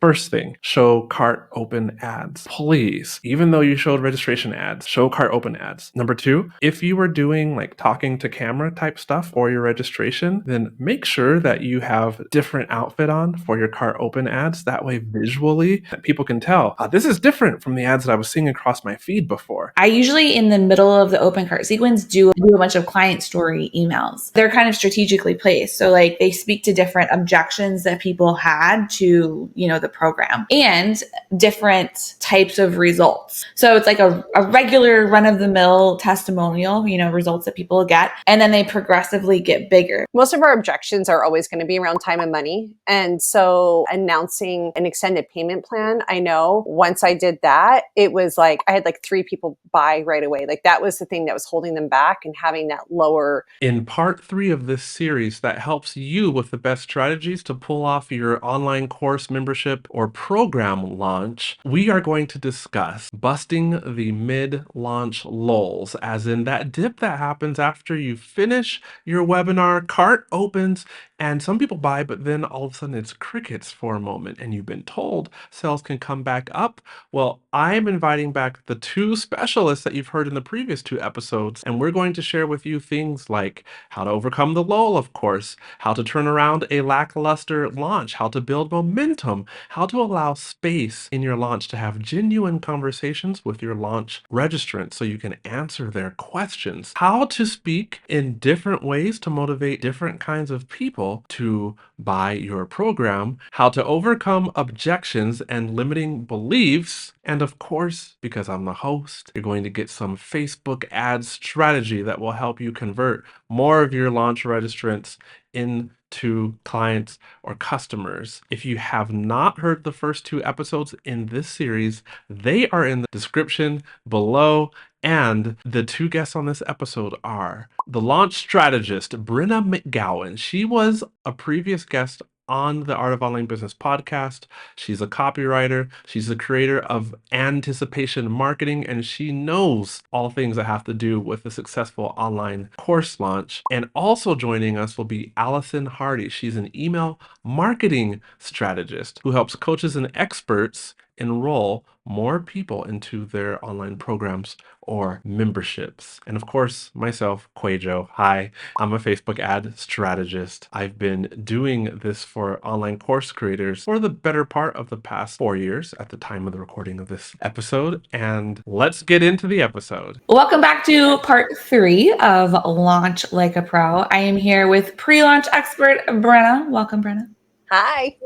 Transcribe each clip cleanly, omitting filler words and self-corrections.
First thing, show cart open ads. Please, even though you showed registration ads, show cart open ads. Number two, if you were doing like talking to camera type stuff for your registration, then make sure that you have different outfit on for your cart open ads. That way, visually, people can tell this is different from the ads that I was seeing across my feed before. I usually, in the middle of the open cart sequence, do a bunch of client story emails. They're kind of strategically placed. So like they speak to different objections that people had to, the program and different types of results. So it's like a regular run of the mill testimonial, results that people get, and then they progressively get bigger. Most of our objections are always going to be around time and money. And so announcing an extended payment plan, I know once I did that, it was like I had like 3 people buy right away. Like that was the thing that was holding them back, and having that lower. In part 3 of this series that helps you with the best strategies to pull off your online course membership or program launch, we are going to discuss busting the mid-launch lulls, as in that dip that happens after you finish your webinar, cart opens, and some people buy, but then all of a sudden it's crickets for a moment, and you've been told sales can come back up. Well, I'm inviting back the 2 specialists that you've heard in the previous 2 episodes, and we're going to share with you things like how to overcome the lull, of course, how to turn around a lackluster launch, how to build momentum, how to allow space in your launch to have genuine conversations with your launch registrants so you can answer their questions, how to speak in different ways to motivate different kinds of people to buy your program, how to overcome objections and limiting beliefs, and of course, because I'm the host, you're going to get some Facebook ad strategy that will help you convert more of your launch registrants into clients or customers. If you have not heard the first 2 episodes in this series, they are in the description below. And the 2 guests on this episode are the launch strategist, Brenna McGowan. She was a previous guest on the Art of Online Business podcast. She's a copywriter. She's the creator of Anticipation Marketing, and she knows all things that have to do with a successful online course launch. And also joining us will be Allison Hardy. She's an email marketing strategist who helps coaches and experts enroll more people into their online programs or memberships. And of course, myself, QUÄY.jo. Hi, I'm a Facebook ad strategist. I've been doing this for online course creators for the better part of the past 4 years at the time of the recording of this episode. And let's get into the episode. Welcome back to part 3 of Launch Like a Pro. I am here with pre-launch expert Brenna. Welcome, Brenna. Hi.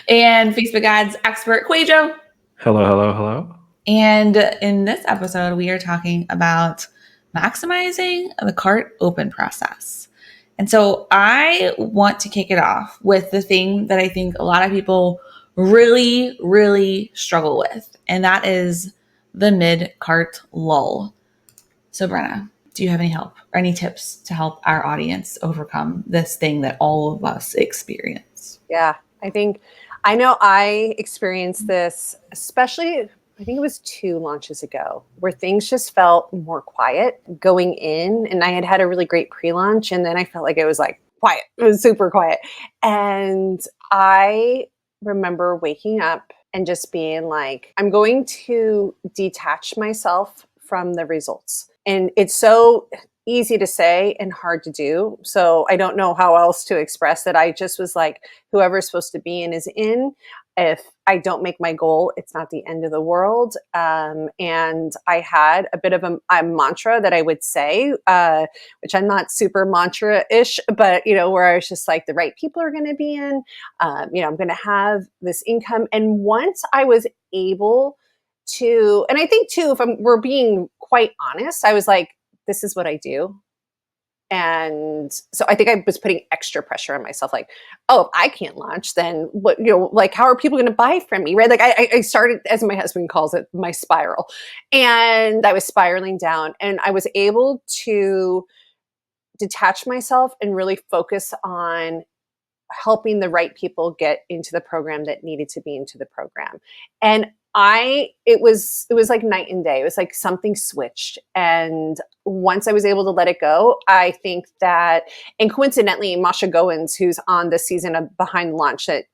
And Facebook ads expert QUÄY.jo. Hello, hello, hello. And in this episode, we are talking about maximizing the cart open process. And so I want to kick it off with the thing that I think a lot of people really, really struggle with, and that is the mid-cart lull. So Brenna, do you have any help or any tips to help our audience overcome this thing that all of us experience? Yeah, I know I experienced this, especially, I think it was 2 launches ago, where things just felt more quiet going in. And I had had a really great pre-launch, and then I felt like it was like quiet. It was super quiet. And I remember waking up and just being like, I'm going to detach myself from the results. And it's so easy to say and hard to do. So I don't know how else to express that. I just was like, whoever's supposed to be in is in. If I don't make my goal, it's not the end of the world. And I had a bit of a mantra that I would say, which I'm not super mantra-ish, but, where I was just like, the right people are going to be in, I'm going to have this income. And once I was able to, and I think too, we're being quite honest, I was like, this is what I do. And so I think I was putting extra pressure on myself, like, oh, if I can't launch, then what, like, how are people going to buy from me? Right. Like I started, as my husband calls it, my spiral, and I was spiraling down, and I was able to detach myself and really focus on helping the right people get into the program that needed to be into the program. And it was like night and day. It was like something switched. And once I was able to let it go, I think that, and coincidentally, Masha Goins, who's on this season of Behind Lunch that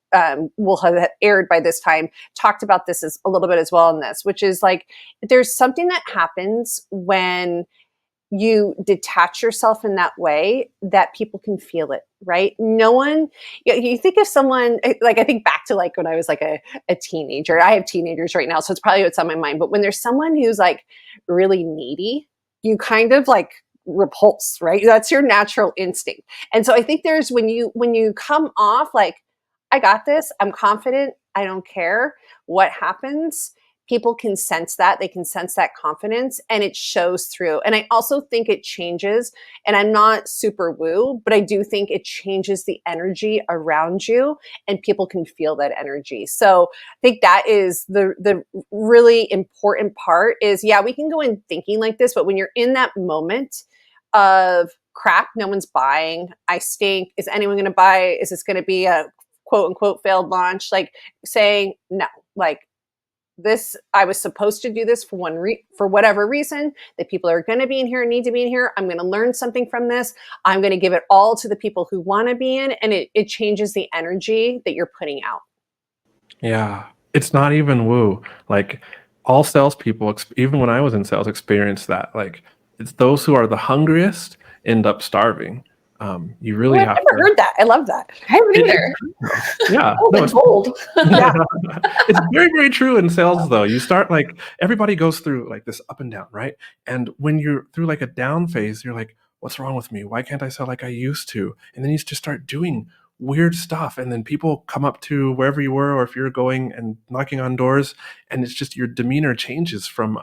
will have aired by this time, talked about this a little bit as well in this, which is like, there's something that happens when you detach yourself in that way that people can feel it, right? No one, you think of someone, like I think back to like when I was like a teenager. I have teenagers right now, so it's probably what's on my mind. But when there's someone who's like really needy, you kind of like repulse, right? That's your natural instinct. And so I think there's when you come off like, I got this, I'm confident, I don't care what happens, people can sense that. They can sense that confidence and it shows through. And I also think it changes, and I'm not super woo, but I do think it changes the energy around you and people can feel that energy. So I think that is the really important part is, yeah, we can go in thinking like this, but when you're in that moment of crap, no one's buying, I stink, is anyone going to buy? Is this going to be a quote unquote failed launch? Like saying no, like, this, I was supposed to do this for whatever reason. The people are going to be in here, need to be in here. I'm going to learn something from this. I'm going to give it all to the people who want to be in, and it changes the energy that you're putting out. Yeah, it's not even woo. Like all salespeople, even when I was in sales, experience that. Like it's those who are the hungriest end up starving. You Oh, really I've have never to. heard that. I love that. I haven't It's either. true, though. Yeah, Oh, no, the it's gold. Yeah. it's very, very true in sales though. You start like everybody goes through like this up and down, right? And when you're through like a down phase, you're like, what's wrong with me? Why can't I sell like I used to? And then you just start doing weird stuff. And then people come up to wherever you were, or if you're going and knocking on doors, and it's just your demeanor changes from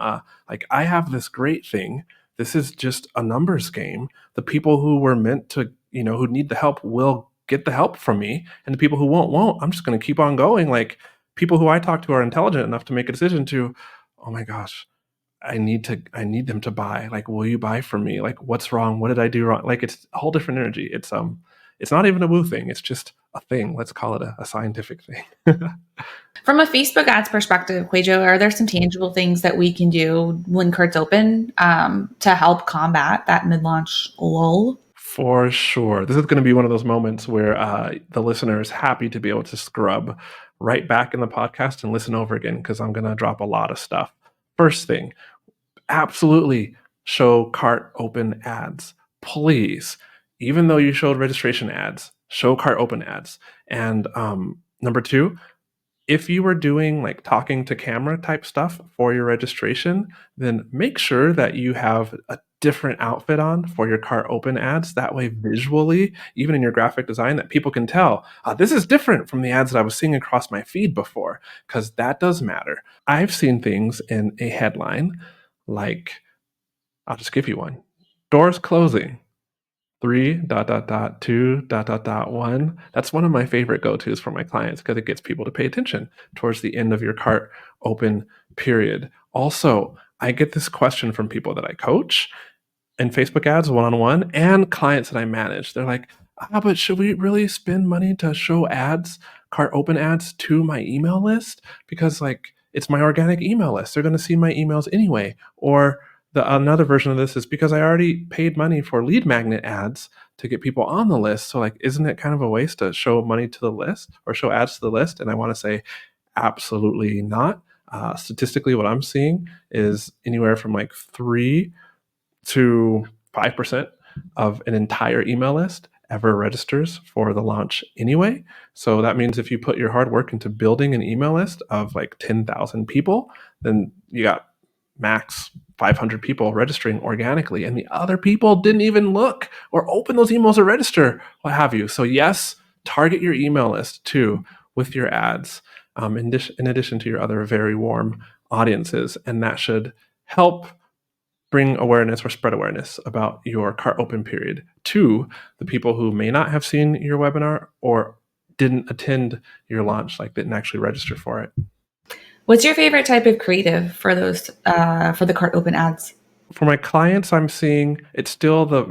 like, I have this great thing. This is just a numbers game. The people who were meant to, who need the help will get the help from me, and the people who won't. I'm just going to keep on going. Like people who I talk to are intelligent enough to make a decision to, oh my gosh, I need them to buy. Like, will you buy from me? Like, what's wrong? What did I do wrong? Like, it's a whole different energy. It's not even a woo thing. It's just a thing. Let's call it a scientific thing. From a Facebook ads perspective, QUqədjo, are there some tangible things that we can do when carts open to help combat that mid-launch lull? For sure. This is going to be one of those moments where the listener is happy to be able to scrub right back in the podcast and listen over again, because I'm going to drop a lot of stuff. First thing, absolutely show cart open ads. Please, even though you showed registration ads, show cart open ads. And number two, if you were doing like talking to camera type stuff for your registration, then make sure that you have a different outfit on for your cart open ads. That way, visually, even in your graphic design, that people can tell this is different from the ads that I was seeing across my feed before, because that does matter. I've seen things in a headline like, I'll just give you one: doors closing. 3:2:1. That's one of my favorite go-tos for my clients because it gets people to pay attention towards the end of your cart open period. Also, I get this question from people that I coach in Facebook ads one-on-one and clients that I manage. They're like, but should we really spend money to show ads, cart open ads to my email list? Because like it's my organic email list. They're going to see my emails anyway. Or another version of this is because I already paid money for lead magnet ads to get people on the list. So like, isn't it kind of a waste to show money to the list or show ads to the list? And I want to say, absolutely not. Statistically, what I'm seeing is anywhere from like 3 to 5% of an entire email list ever registers for the launch anyway. So that means if you put your hard work into building an email list of like 10,000 people, then you got max 500 people registering organically, and the other people didn't even look or open those emails or register, what have you. So yes, target your email list too with your ads, in addition to your other very warm audiences, and that should help bring awareness or spread awareness about your cart open period to the people who may not have seen your webinar or didn't attend your launch, like didn't actually register for it. What's your favorite type of creative for those for the cart open ads? For my clients, I'm seeing it's still the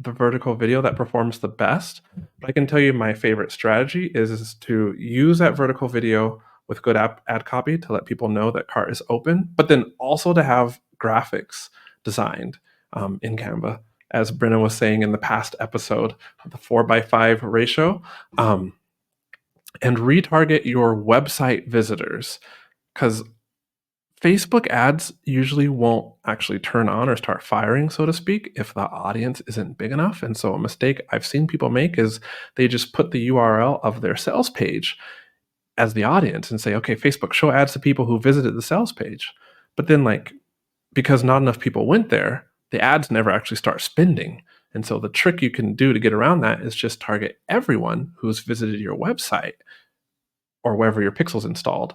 vertical video that performs the best. But I can tell you my favorite strategy is to use that vertical video with good ad copy to let people know that cart is open, but then also to have graphics designed in Canva. As Brennan was saying in the past episode, the 4:5 ratio, and retarget your website visitors, because Facebook ads usually won't actually turn on or start firing, so to speak, if the audience isn't big enough. And so a mistake I've seen people make is they just put the URL of their sales page as the audience and say, okay, Facebook, show ads to people who visited the sales page. But then, like, because not enough people went there, the ads never actually start spending. And so the trick you can do to get around that is just target everyone who's visited your website or wherever your pixel's installed.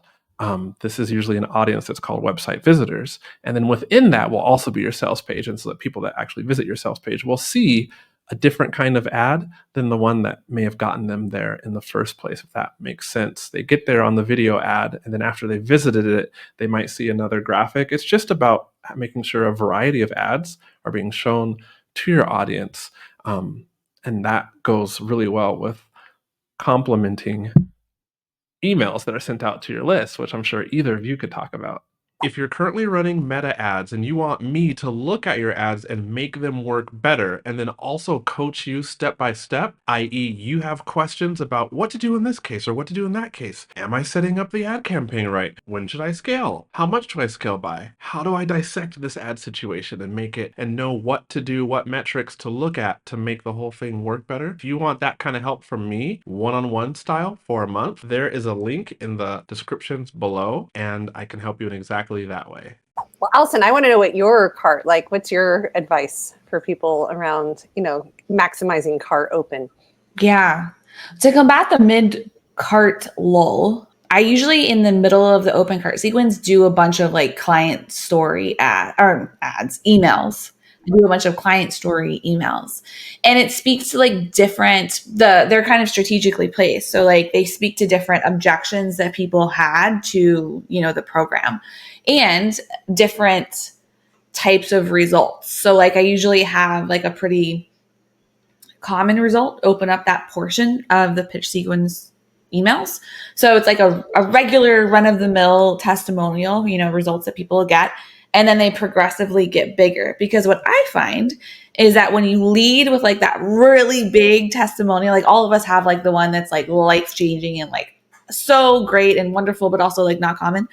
This is usually an audience that's called website visitors. And then within that will also be your sales page. And so that people that actually visit your sales page will see a different kind of ad than the one that may have gotten them there in the first place, if that makes sense. They get there on the video ad, and then after they visited it, they might see another graphic. It's just about making sure a variety of ads are being shown to your audience. And that goes really well with complementing emails that are sent out to your list, which I'm sure either of you could talk about. If you're currently running meta ads and you want me to look at your ads and make them work better, and then also coach you step by step, i.e., you have questions about what to do in this case or what to do in that case. Am I setting up the ad campaign right? When should I scale? How much should I scale by? How do I dissect this ad situation and make it and know what to do, what metrics to look at to make the whole thing work better? If you want that kind of help from me, one-on-one style for a month, there is a link in the descriptions below, and I can help you in exactly that way. Well, Allison, I want to know what your cart, like, what's your advice for people around, maximizing cart open? Yeah. To combat the mid cart lull, I usually in the middle of the open cart sequence do a bunch of like client story emails. I do a bunch of client story emails, and it speaks to like they're kind of strategically placed. So like they speak to different objections that people had to, the program and different types of results. So like I usually have like a pretty common result open up that portion of the pitch sequence emails. So it's like a regular run-of-the-mill testimonial, results that people get. And then they progressively get bigger, because what I find is that when you lead with like that really big testimonial, like all of us have like the one that's like life-changing and like so great and wonderful, but also like not common.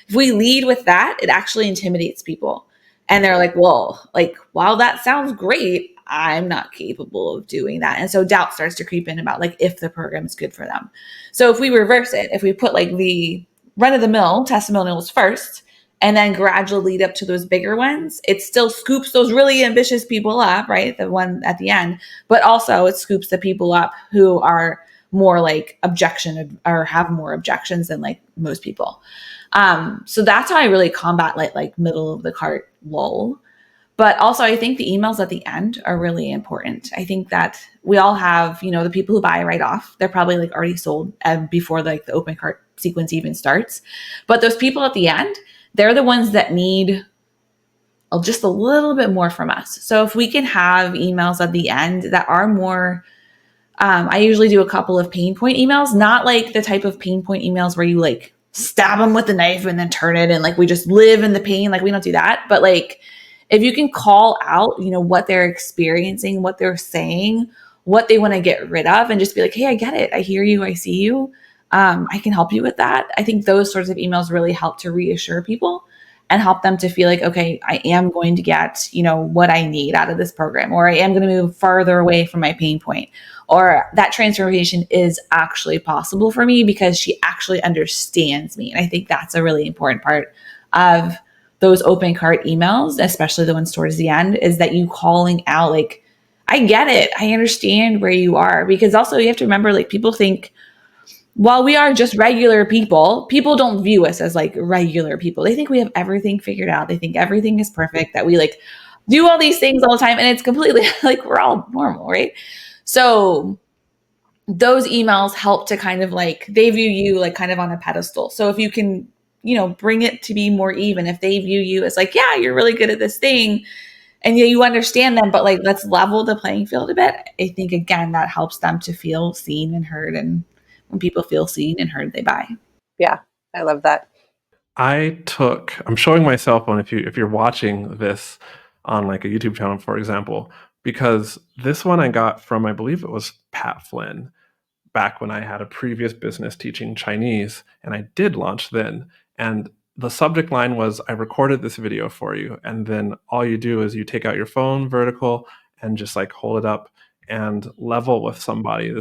If we lead with that, it actually intimidates people. And they're like, well, like, while that sounds great, I'm not capable of doing that. And so doubt starts to creep in about like if the program is good for them. So if we reverse it, if we put like the run-of-the-mill testimonials first, and then gradually lead up to those bigger ones, it still scoops those really ambitious people up, right? The one at the end, but also it scoops the people up who are more like objection or have more objections than like most people. So that's how I really combat like middle of the cart lull. But also I think the emails at the end are really important. I think that we all have, the people who buy right off, they're probably like already sold before like the open cart sequence even starts. But those people at the end, they're the ones that need just a little bit more from us. So if we can have emails at the end that are more, I usually do a couple of pain point emails, not like the type of pain point emails where you like stab them with a knife and then turn it and like we just live in the pain. Like we don't do that. But like if you can call out, what they're experiencing, what they're saying, what they want to get rid of, and just be like, hey, I get it. I hear you. I see you. I can help you with that. I think those sorts of emails really help to reassure people and help them to feel like, okay, I am going to get, what I need out of this program, or I am going to move farther away from my pain point, or that transformation is actually possible for me because she actually understands me. And I think that's a really important part of those open cart emails, especially the ones towards the end, is that you calling out like, I get it. I understand where you are. Because also you have to remember, like, people think, while we are just regular people, people don't view us as like regular people. They think we have everything figured out. They think everything is perfect, that we like do all these things all the time. And it's completely like we're all normal, right? So those emails help to kind of like, they view you like kind of on a pedestal. So if you can, bring it to be more even, if they view you as like, yeah, you're really good at this thing, and you understand them, but like, let's level the playing field a bit. I think, again, that helps them to feel seen and heard. And when people feel seen and heard, they buy. Yeah, I love that. I'm showing myself on if you're watching this on like a YouTube channel, for example, because this one I got from, I believe it was Pat Flynn, back when I had a previous business teaching Chinese, and I did launch then. And the subject line was, I recorded this video for you. And then all you do is you take out your phone vertical and just like hold it up and level with somebody.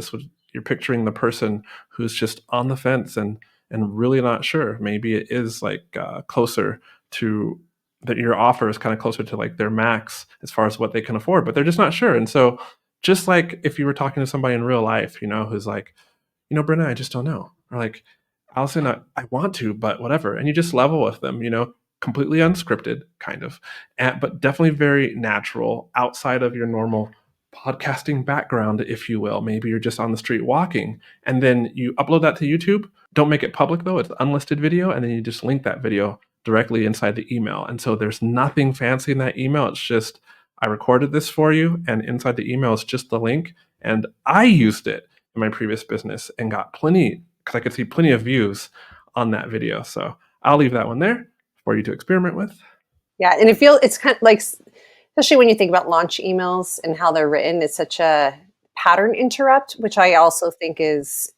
You're picturing the person who's just on the fence and really not sure. Maybe it is like closer to that your offer is kind of closer to like their max as far as what they can afford, but they're just not sure. And so just like if you were talking to somebody in real life, who's like, Brenna, I just don't know. Or like, Allison, I want to, but whatever. And you just level with them, completely unscripted, kind of, but definitely very natural outside of your normal podcasting background, if you will. Maybe you're just on the street walking, and then you upload that to YouTube. Don't make it public, though. It's unlisted video, and then you just link that video directly inside the email. And so there's nothing fancy in that email. It's just, I recorded this for you, and inside the email is just the link. And I used it in my previous business and got plenty, because I could see plenty of views on that video. So I'll leave that one there for you to experiment with. Yeah, and it's kind of like, especially when you think about launch emails and how they're written, it's such a pattern interrupt, which I also think is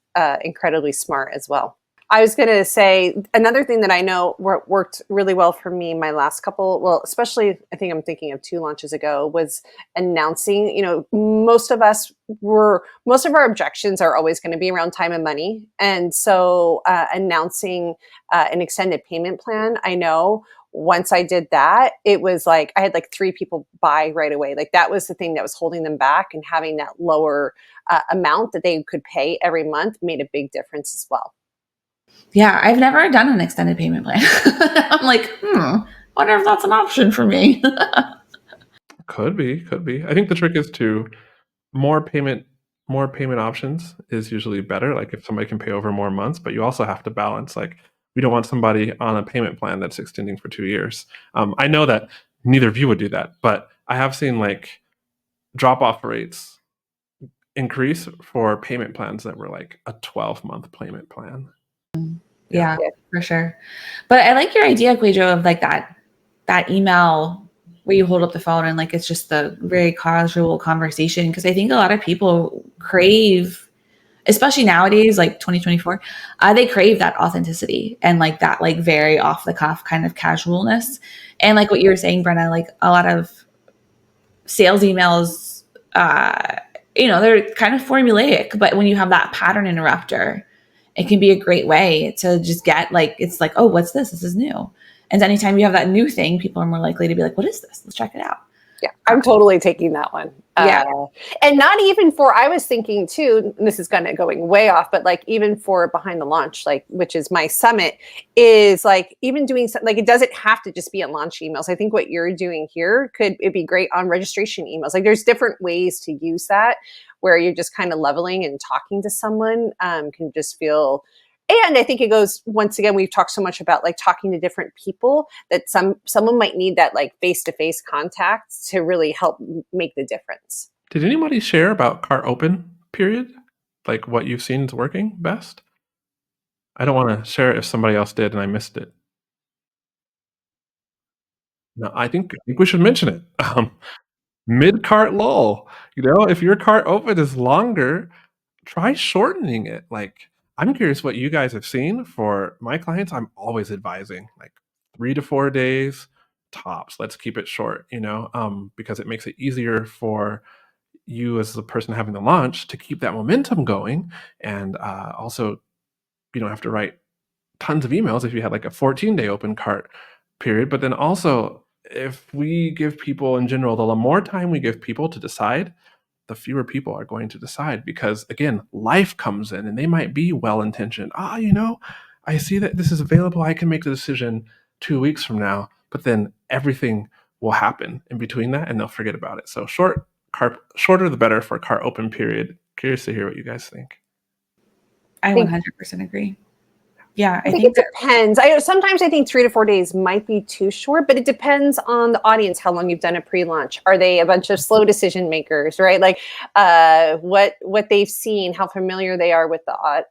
incredibly smart as well. I was going to say another thing that I know worked really well for me my last couple, well, especially I think I'm thinking of 2 launches ago, was announcing, most of our objections are always going to be around time and money. And so announcing an extended payment plan, I know once I did that, it was like I had like 3 people buy right away. Like that was the thing that was holding them back, and having that lower amount that they could pay every month made a big difference as well. Yeah, I've never done an extended payment plan. I'm like, wonder if that's an option for me. Could be. I think the trick is to more payment options is usually better. Like if somebody can pay over more months, but you also have to balance. Like we don't want somebody on a payment plan that's extending for 2 years. I know that neither of you would do that, but I have seen like drop-off rates increase for payment plans that were like a 12-month payment plan. Yeah, for sure. But I like your idea, QUÄY.jo, of like that email where you hold up the phone and like it's just the very casual conversation. Because I think a lot of people crave, especially nowadays, like 2024, they crave that authenticity and like that like very off the cuff kind of casualness. And like what you were saying, Brenna, like a lot of sales emails, they're kind of formulaic, but when you have that pattern interrupter, it can be a great way to just get like, it's like, oh, what's this? This is new. And anytime you have that new thing, people are more likely to be like, what is this? Let's check it out. Yeah, I'm totally taking that one. Yeah. And not even I was thinking too, and this is kind of going way off, but like even for behind the launch, like, which is my summit, is like even doing something, like it doesn't have to just be on launch emails. I think what you're doing here it'd be great on registration emails. Like there's different ways to use that where you're just kind of leveling and talking to someone can just feel. And I think it goes, once again, we've talked so much about like talking to different people that someone might need that like face-to-face contact to really help make the difference. Did anybody share about cart open period? Like what you've seen is working best? I don't want to share it if somebody else did and I missed it. No, I think we should mention it. Mid-cart lull. If your cart open is longer, try shortening it. Like, I'm curious what you guys have seen. For my clients, I'm always advising like 3 to 4 days tops. Let's keep it short, because it makes it easier for you as the person having the launch to keep that momentum going. And also, you don't have to write tons of emails if you had like a 14-day open cart period. But then also, if we give people in general, the more time we give people to decide, the fewer people are going to decide, because again, life comes in and they might be well-intentioned. I see that this is available. I can make the decision 2 weeks from now, but then everything will happen in between that and they'll forget about it. So shorter the better for cart open period. Curious to hear what you guys think. I 100% agree. Yeah, I think it depends. Sometimes I think 3 to 4 days might be too short, but it depends on the audience, how long you've done a pre-launch. Are they a bunch of slow decision makers, right? Like what they've seen, how familiar they are with the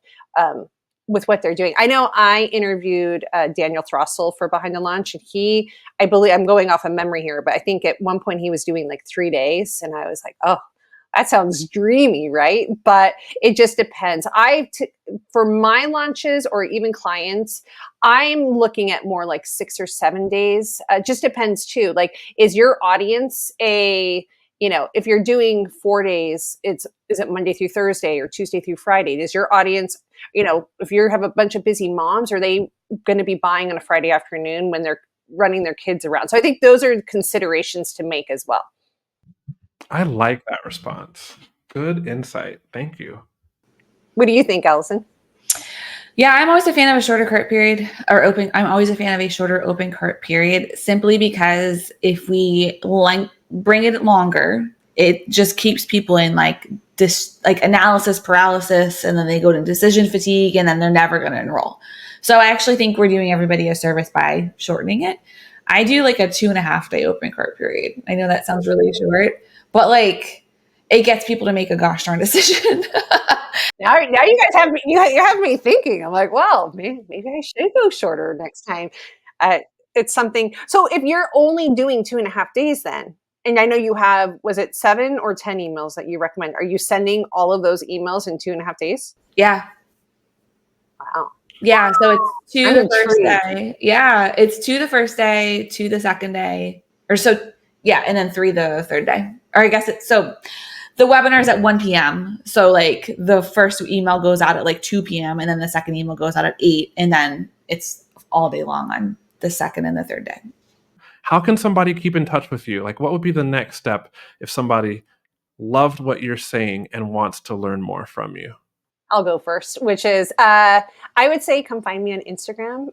with what they're doing. I know I interviewed Daniel Throssell for Behind the Launch, and I believe, I'm going off of memory here, but I think at one point he was doing like 3 days, and I was like, oh, that sounds dreamy, right? But it just depends. For my launches or even clients, I'm looking at more like 6 or 7 days. Just depends too. Like, is your audience if you're doing 4 days, is it Monday through Thursday or Tuesday through Friday? Does your audience, if you have a bunch of busy moms, are they going to be buying on a Friday afternoon when they're running their kids around? So I think those are considerations to make as well. I like that response. Good insight. Thank you. What do you think, Allison? Yeah, I'm always a fan of a shorter cart period I'm always a fan of a shorter open cart period, simply because if we bring it longer, it just keeps people in like analysis paralysis, and then they go to decision fatigue, and then they're never going to enroll. So I actually think we're doing everybody a service by shortening it. I do like a 2.5 day open cart period. I know that sounds really short, but like it gets people to make a gosh darn decision. Now you guys have me. You have me thinking. I'm like, well, maybe I should go shorter next time. It's something. So if you're only doing 2.5 days, then, and I know you have, was it 7 or 10 emails that you recommend? Are you sending all of those emails in 2.5 days? Yeah. Wow. Yeah. So it's to I'm the first intrigued. day. Yeah. It's to the first day, to the second day, or so. Yeah. And then 3 the third day. Or I guess so the webinar is at 1 p.m. So like the first email goes out at like 2 p.m. and then the second email goes out at 8. And then it's all day long on the second and the third day. How can somebody keep in touch with you? Like, what would be the next step if somebody loved what you're saying and wants to learn more from you? I'll go first, which is I would say come find me on Instagram.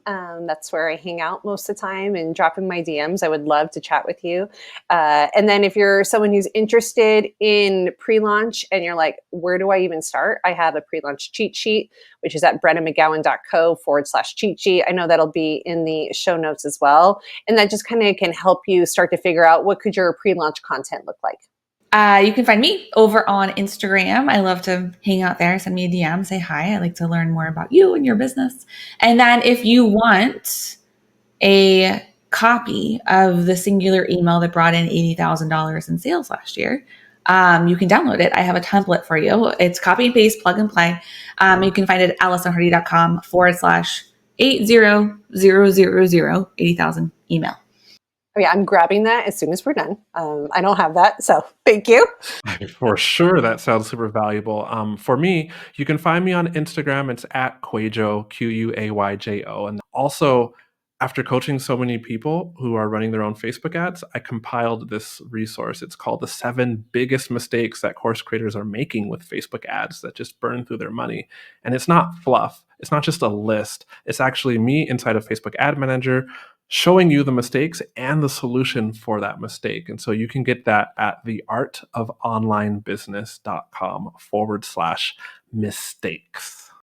That's where I hang out most of the time, and drop in my DMs. I would love to chat with you. And then if you're someone who's interested in pre-launch and you're like, where do I even start? I have a pre-launch cheat sheet, which is at brennamcgowan.co/cheat sheet. I know that'll be in the show notes as well. And that just kind of can help you start to figure out what could your pre-launch content look like. You can find me over on Instagram. I love to hang out there. Send me a DM, say hi. I like to learn more about you and your business. And then if you want a copy of the singular email that brought in $80,000 in sales last year, you can download it. I have a template for you. It's copy and paste, plug and play. You can find it at AllisonHardy.com/80000 80,000 email. Oh yeah, I'm grabbing that as soon as we're done. I don't have that, so thank you. For sure, that sounds super valuable. For me, you can find me on Instagram. It's at QUAY.jo, QUAY.jo. And also, after coaching so many people who are running their own Facebook ads, I compiled this resource. It's called The 7 Biggest Mistakes That Course Creators Are Making with Facebook Ads That Just Burn Through Their Money. And it's not fluff. It's not just a list. It's actually me inside of Facebook Ad Manager showing you the mistakes and the solution for that mistake. And so you can get that at theartofonlinebusiness.com/mistakes.